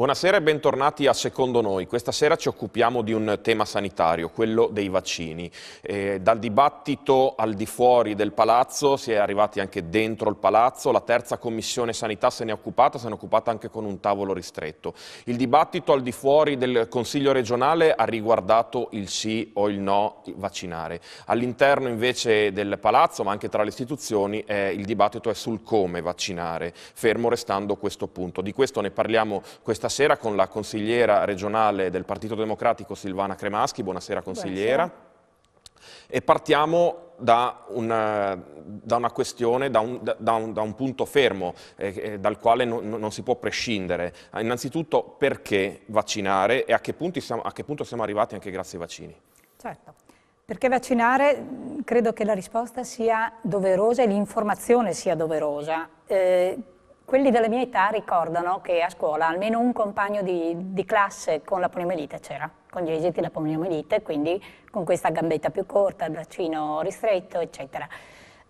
Buonasera e bentornati a Secondo Noi. Questa sera ci occupiamo di un tema sanitario, quello dei vaccini. Dal dibattito al di fuori del palazzo si è arrivati anche dentro il palazzo, la terza commissione sanità se ne è occupata anche con un tavolo ristretto. Il dibattito al di fuori del Consiglio regionale ha riguardato il sì o il no vaccinare. All'interno invece del palazzo, ma anche tra le istituzioni, il dibattito è sul come vaccinare, fermo restando questo punto. Di questo ne parliamo questa sera con la consigliera regionale del Partito Democratico Silvana Cremaschi. Buonasera consigliera. Buonasera. E partiamo da una questione, da un punto fermo dal quale non si può prescindere. Innanzitutto, perché vaccinare e a che punto siamo arrivati anche grazie ai vaccini? Certo, perché vaccinare credo che la risposta sia doverosa e l'informazione sia doverosa. Quelli della mia età ricordano che a scuola almeno un compagno di classe con la poliomielite c'era, con gli esiti della poliomielite, quindi con questa gambetta più corta, il braccino ristretto, eccetera.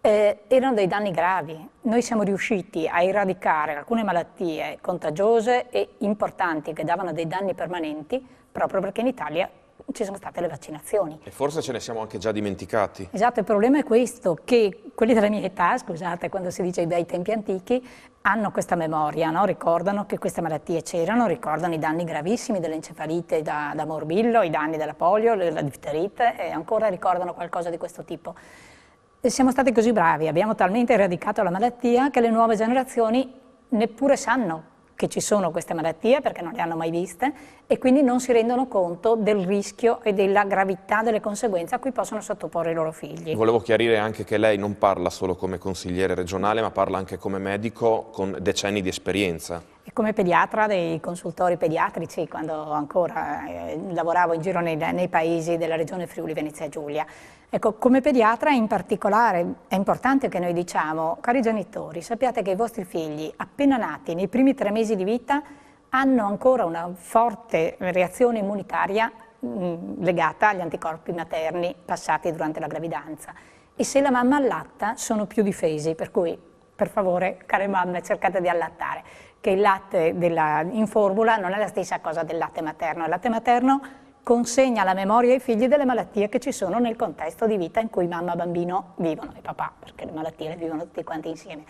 Erano dei danni gravi. Noi siamo riusciti a eradicare alcune malattie contagiose e importanti che davano dei danni permanenti proprio perché in Italia ci sono state le vaccinazioni. E forse ce ne siamo anche già dimenticati. Esatto, il problema è questo, che quelli della mia età, scusate, quando si dice dai tempi antichi, hanno questa memoria, no? Ricordano che queste malattie c'erano, ricordano i danni gravissimi dell'encefalite da morbillo, i danni della polio, della difterite, e ancora ricordano qualcosa di questo tipo. E siamo stati così bravi, abbiamo talmente eradicato la malattia che le nuove generazioni neppure sanno che ci sono queste malattie perché non le hanno mai viste e quindi non si rendono conto del rischio e della gravità delle conseguenze a cui possono sottoporre i loro figli. Volevo chiarire anche che lei non parla solo come consigliere regionale, ma parla anche come medico con decenni di esperienza. E come pediatra dei consultori pediatrici, quando ancora lavoravo in giro nei paesi della regione Friuli Venezia Giulia. Ecco, come pediatra in particolare è importante che noi diciamo, cari genitori, sappiate che i vostri figli appena nati, nei primi 3 mesi di vita, hanno ancora una forte reazione immunitaria legata agli anticorpi materni passati durante la gravidanza. E se la mamma allatta sono più difesi, per cui per favore, care mamme, cercate di allattare, che il latte in formula non è la stessa cosa del latte materno. Il latte materno consegna alla memoria ai figli delle malattie che ci sono nel contesto di vita in cui mamma e bambino vivono, e papà, perché le malattie le vivono tutti quanti insieme,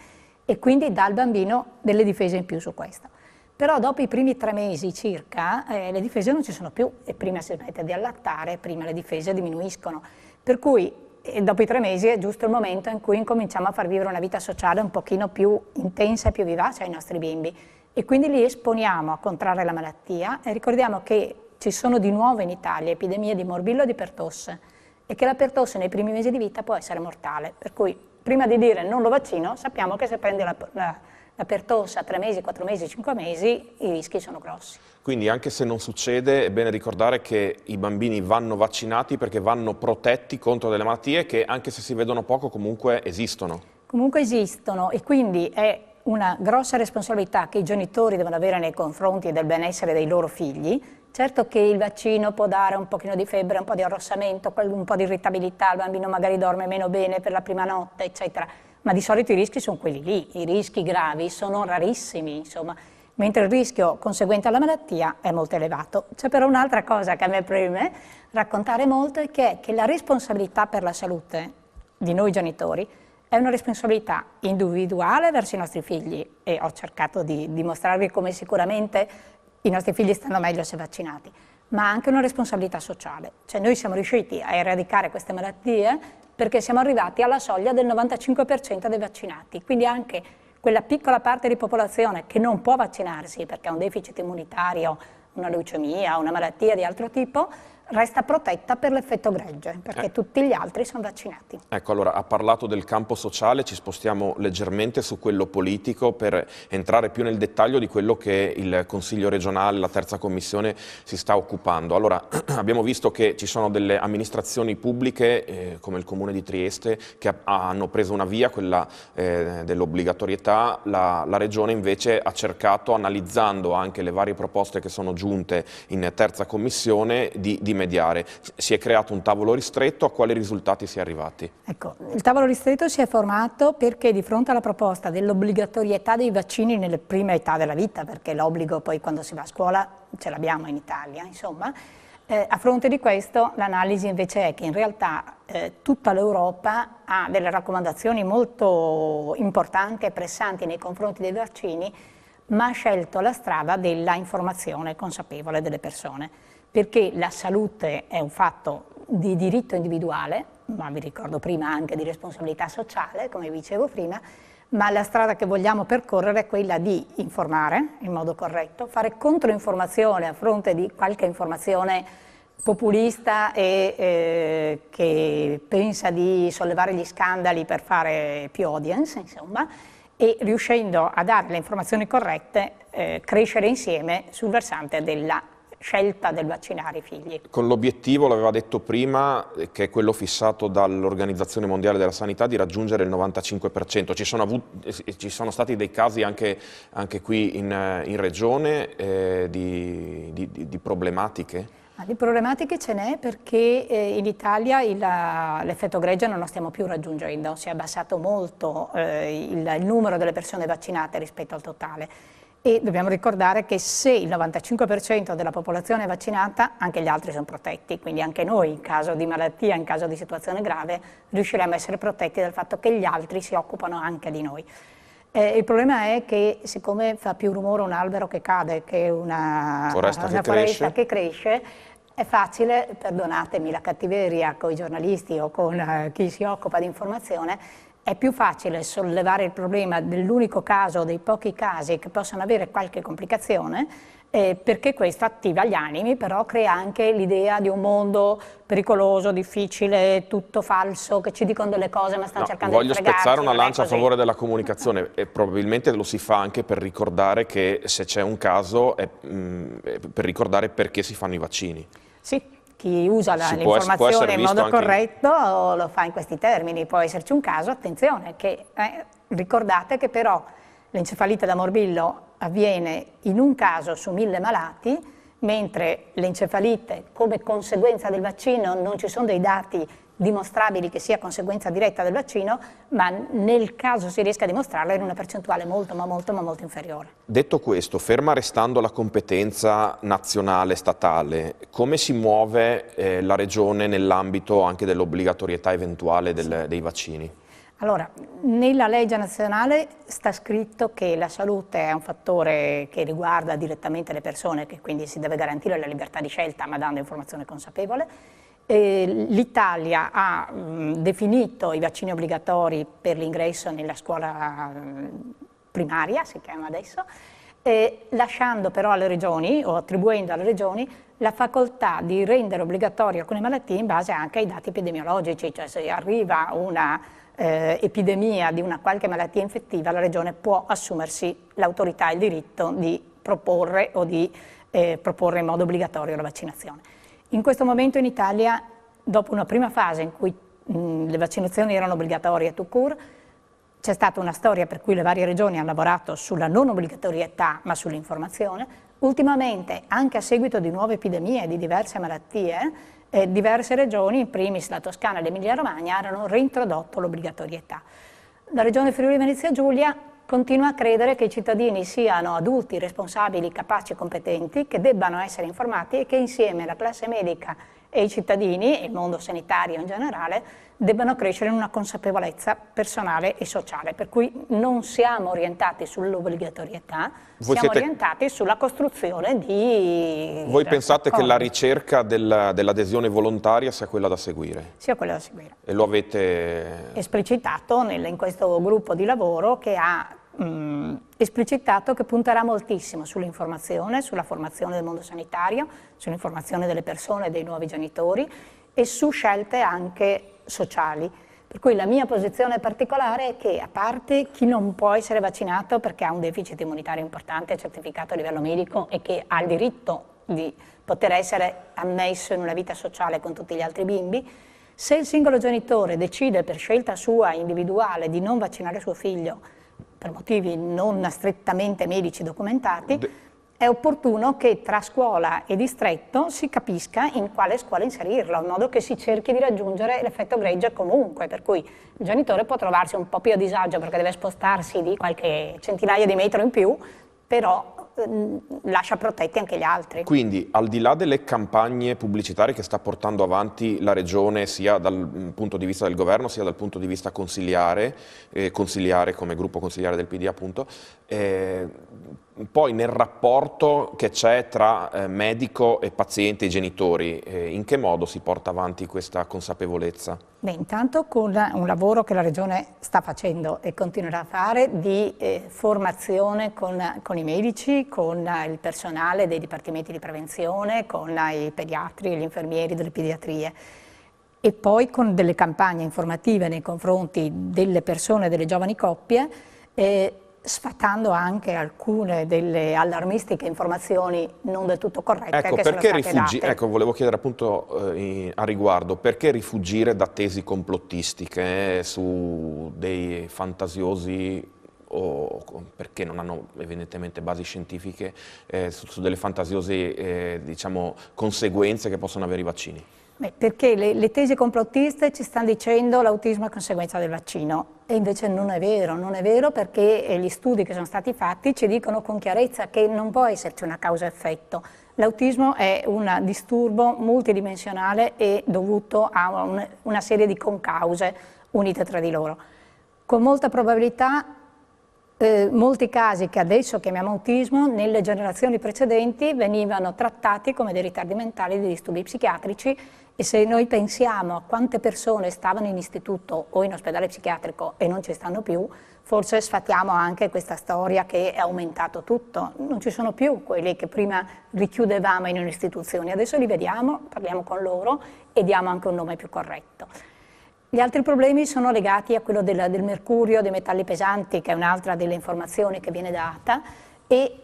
e quindi dà al bambino delle difese in più su questo. Però dopo i primi 3 mesi circa le difese non ci sono più, e prima si smette di allattare, prima le difese diminuiscono, per cui dopo i 3 mesi è giusto il momento in cui incominciamo a far vivere una vita sociale un pochino più intensa e più vivace ai nostri bimbi, e quindi li esponiamo a contrarre la malattia. E ricordiamo che ci sono di nuovo in Italia epidemie di morbillo e di pertosse, e che la pertosse nei primi mesi di vita può essere mortale, per cui prima di dire non lo vaccino sappiamo che se prende la pertosse a 3 mesi, 4 mesi, 5 mesi i rischi sono grossi. Quindi anche se non succede è bene ricordare che i bambini vanno vaccinati perché vanno protetti contro delle malattie che anche se si vedono poco comunque esistono. Comunque esistono, e quindi è una grossa responsabilità che i genitori devono avere nei confronti del benessere dei loro figli. Certo che il vaccino può dare un pochino di febbre, un po' di arrossamento, un po' di irritabilità, il bambino magari dorme meno bene per la prima notte, eccetera, ma di solito i rischi sono quelli lì, i rischi gravi sono rarissimi, insomma, mentre il rischio conseguente alla malattia è molto elevato. C'è però un'altra cosa che a me preme raccontare molto, è che la responsabilità per la salute di noi genitori è una responsabilità individuale verso i nostri figli, e ho cercato di dimostrarvi come sicuramente i nostri figli stanno meglio se vaccinati, ma anche una responsabilità sociale. Cioè noi siamo riusciti a eradicare queste malattie perché siamo arrivati alla soglia del 95% dei vaccinati, quindi anche quella piccola parte di popolazione che non può vaccinarsi perché ha un deficit immunitario, una leucemia, una malattia di altro tipo, resta protetta per l'effetto gregge, perché tutti gli altri sono vaccinati. Ecco, allora ha parlato del campo sociale, ci spostiamo leggermente su quello politico per entrare più nel dettaglio di quello che il Consiglio regionale, la terza commissione si sta occupando. Allora, abbiamo visto che ci sono delle amministrazioni pubbliche, come il Comune di Trieste, che hanno preso una via, quella dell'obbligatorietà. La Regione invece ha cercato, analizzando anche le varie proposte che sono giunte in terza commissione, di rimediare. Si è creato un tavolo ristretto, a quali risultati si è arrivati? Ecco, il tavolo ristretto si è formato perché di fronte alla proposta dell'obbligatorietà dei vaccini nelle prime età della vita, perché l'obbligo poi quando si va a scuola ce l'abbiamo in Italia, insomma, a fronte di questo l'analisi invece è che in realtà tutta l'Europa ha delle raccomandazioni molto importanti e pressanti nei confronti dei vaccini, ma ha scelto la strada della informazione consapevole delle persone, perché la salute è un fatto di diritto individuale, ma vi ricordo prima anche di responsabilità sociale, come vi dicevo prima, ma la strada che vogliamo percorrere è quella di informare in modo corretto, fare controinformazione a fronte di qualche informazione populista e che pensa di sollevare gli scandali per fare più audience, insomma, e riuscendo a dare le informazioni corrette, crescere insieme sul versante della scelta del vaccinare i figli. Con l'obiettivo, l'aveva detto prima, che è quello fissato dall'Organizzazione Mondiale della Sanità, di raggiungere il 95%. Ci sono stati dei casi anche qui in regione di problematiche? Di problematiche ce n'è perché in Italia l'effetto gregge non lo stiamo più raggiungendo, si è abbassato molto il numero delle persone vaccinate rispetto al totale. E dobbiamo ricordare che se il 95% della popolazione è vaccinata, anche gli altri sono protetti, quindi anche noi in caso di malattia, in caso di situazione grave, riusciremo a essere protetti dal fatto che gli altri si occupano anche di noi. Il problema è che siccome fa più rumore un albero che cade che una foresta che cresce, è facile, perdonatemi la cattiveria con i giornalisti o con chi si occupa di informazione, è più facile sollevare il problema dell'unico caso o dei pochi casi che possono avere qualche complicazione, perché questo attiva gli animi, però crea anche l'idea di un mondo pericoloso, difficile, tutto falso, che ci dicono delle cose ma stanno cercando di fregarci. Voglio spezzare una lancia a favore della comunicazione e probabilmente lo si fa anche per ricordare che se c'è un caso è per ricordare perché si fanno i vaccini. Sì, chi usa l'informazione in modo corretto lo fa in questi termini, può esserci un caso, attenzione, che ricordate che però l'encefalite da morbillo avviene in un caso su 1000 malati, mentre l'encefalite come conseguenza del vaccino non ci sono dei dati dimostrabili che sia conseguenza diretta del vaccino, ma nel caso si riesca a dimostrarlo in una percentuale molto inferiore. Detto questo, ferma restando la competenza nazionale, statale, come si muove la Regione nell'ambito anche dell'obbligatorietà eventuale dei vaccini? Allora, nella legge nazionale sta scritto che la salute è un fattore che riguarda direttamente le persone, che quindi si deve garantire la libertà di scelta ma dando informazione consapevole. L'Italia ha definito i vaccini obbligatori per l'ingresso nella scuola primaria, si chiama adesso, lasciando però alle regioni o attribuendo alle regioni la facoltà di rendere obbligatorie alcune malattie in base anche ai dati epidemiologici, cioè se arriva una epidemia di una qualche malattia infettiva, la regione può assumersi l'autorità e il diritto di proporre o di proporre in modo obbligatorio la vaccinazione. In questo momento in Italia, dopo una prima fase in cui le vaccinazioni erano obbligatorie tout court, c'è stata una storia per cui le varie regioni hanno lavorato sulla non obbligatorietà ma sull'informazione. Ultimamente, anche a seguito di nuove epidemie di diverse malattie, diverse regioni, in primis la Toscana e l'Emilia Romagna, hanno reintrodotto l'obbligatorietà. La regione Friuli Venezia Giulia continua a credere che i cittadini siano adulti, responsabili, capaci e competenti, che debbano essere informati e che insieme la classe medica e i cittadini, e il mondo sanitario in generale, debbano crescere in una consapevolezza personale e sociale, per cui non siamo orientati sull'obbligatorietà, siamo orientati sulla costruzione di... Voi pensate che la ricerca dell'adesione volontaria sia quella da seguire? Sia quella da seguire. E lo avete... esplicitato in questo gruppo di lavoro che ha esplicitato che punterà moltissimo sull'informazione, sulla formazione del mondo sanitario, sull'informazione delle persone, dei nuovi genitori e su scelte anche sociali. Per cui la mia posizione particolare è che, a parte chi non può essere vaccinato perché ha un deficit immunitario importante, certificato a livello medico e che ha il diritto di poter essere ammesso in una vita sociale con tutti gli altri bimbi, se il singolo genitore decide per scelta sua individuale di non vaccinare suo figlio per motivi non strettamente medici documentati, è opportuno che tra scuola e distretto si capisca in quale scuola inserirlo, in modo che si cerchi di raggiungere l'effetto gregge comunque, per cui il genitore può trovarsi un po' più a disagio perché deve spostarsi di qualche centinaia di metri in più, però lascia protetti anche gli altri. Quindi, al di là delle campagne pubblicitarie che sta portando avanti la Regione, sia dal punto di vista del governo, sia dal punto di vista consiliare come gruppo consiliare del PD appunto, poi nel rapporto che c'è tra medico e paziente e genitori, in che modo si porta avanti questa consapevolezza? Beh, intanto con un lavoro che la Regione sta facendo e continuerà a fare di formazione con i medici, con il personale dei dipartimenti di prevenzione, con i pediatri e gli infermieri delle pediatrie, e poi con delle campagne informative nei confronti delle persone, delle giovani coppie, sfatando anche alcune delle allarmistiche informazioni non del tutto corrette ecco, che sono perché state date. Ecco, volevo chiedere appunto a riguardo, perché rifuggire da tesi complottistiche su dei fantasiosi, o perché non hanno evidentemente basi scientifiche, su delle fantasiose diciamo, conseguenze che possono avere i vaccini? Beh, perché le tesi complottiste ci stanno dicendo l'autismo è conseguenza del vaccino, e invece non è vero perché gli studi che sono stati fatti ci dicono con chiarezza che non può esserci una causa-effetto. L'autismo è un disturbo multidimensionale e dovuto a una serie di concause unite tra di loro. Con molta probabilità molti casi che adesso chiamiamo autismo, nelle generazioni precedenti venivano trattati come dei ritardi mentali, dei disturbi psichiatrici, e se noi pensiamo a quante persone stavano in istituto o in ospedale psichiatrico e non ci stanno più, forse sfatiamo anche questa storia che è aumentato tutto. Non ci sono più quelli che prima richiudevamo in un'istituzione, adesso li vediamo, parliamo con loro e diamo anche un nome più corretto. Gli altri problemi sono legati a quello del mercurio, dei metalli pesanti, che è un'altra delle informazioni che viene data, e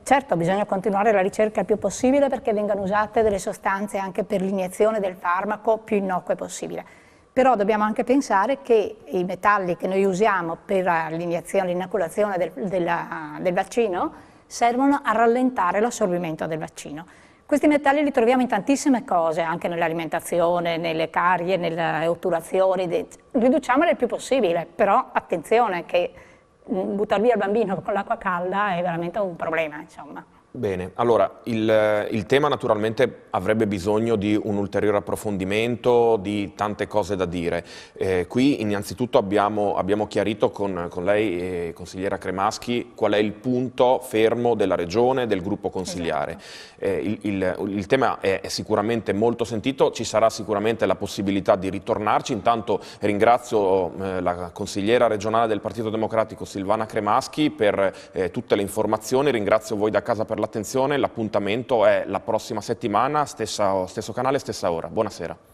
certo bisogna continuare la ricerca il più possibile perché vengano usate delle sostanze anche per l'iniezione del farmaco più innocue possibile. Però dobbiamo anche pensare che i metalli che noi usiamo per l'iniezione, l'inoculazione del vaccino servono a rallentare l'assorbimento del vaccino. Questi metalli li troviamo in tantissime cose, anche nell'alimentazione, nelle carie, nelle otturazioni, riduciamole il più possibile, però attenzione che buttare via il bambino con l'acqua calda è veramente un problema, insomma. Bene, allora il tema naturalmente avrebbe bisogno di un ulteriore approfondimento, di tante cose da dire. Qui innanzitutto abbiamo chiarito con lei, consigliera Cremaschi, qual è il punto fermo della Regione, del gruppo consiliare. Esatto. Il tema è sicuramente molto sentito, ci sarà sicuramente la possibilità di ritornarci. Intanto ringrazio la consigliera regionale del Partito Democratico Silvana Cremaschi per tutte le informazioni, ringrazio voi da casa per l'attenzione, l'appuntamento è la prossima settimana, stesso canale, stessa ora. Buonasera.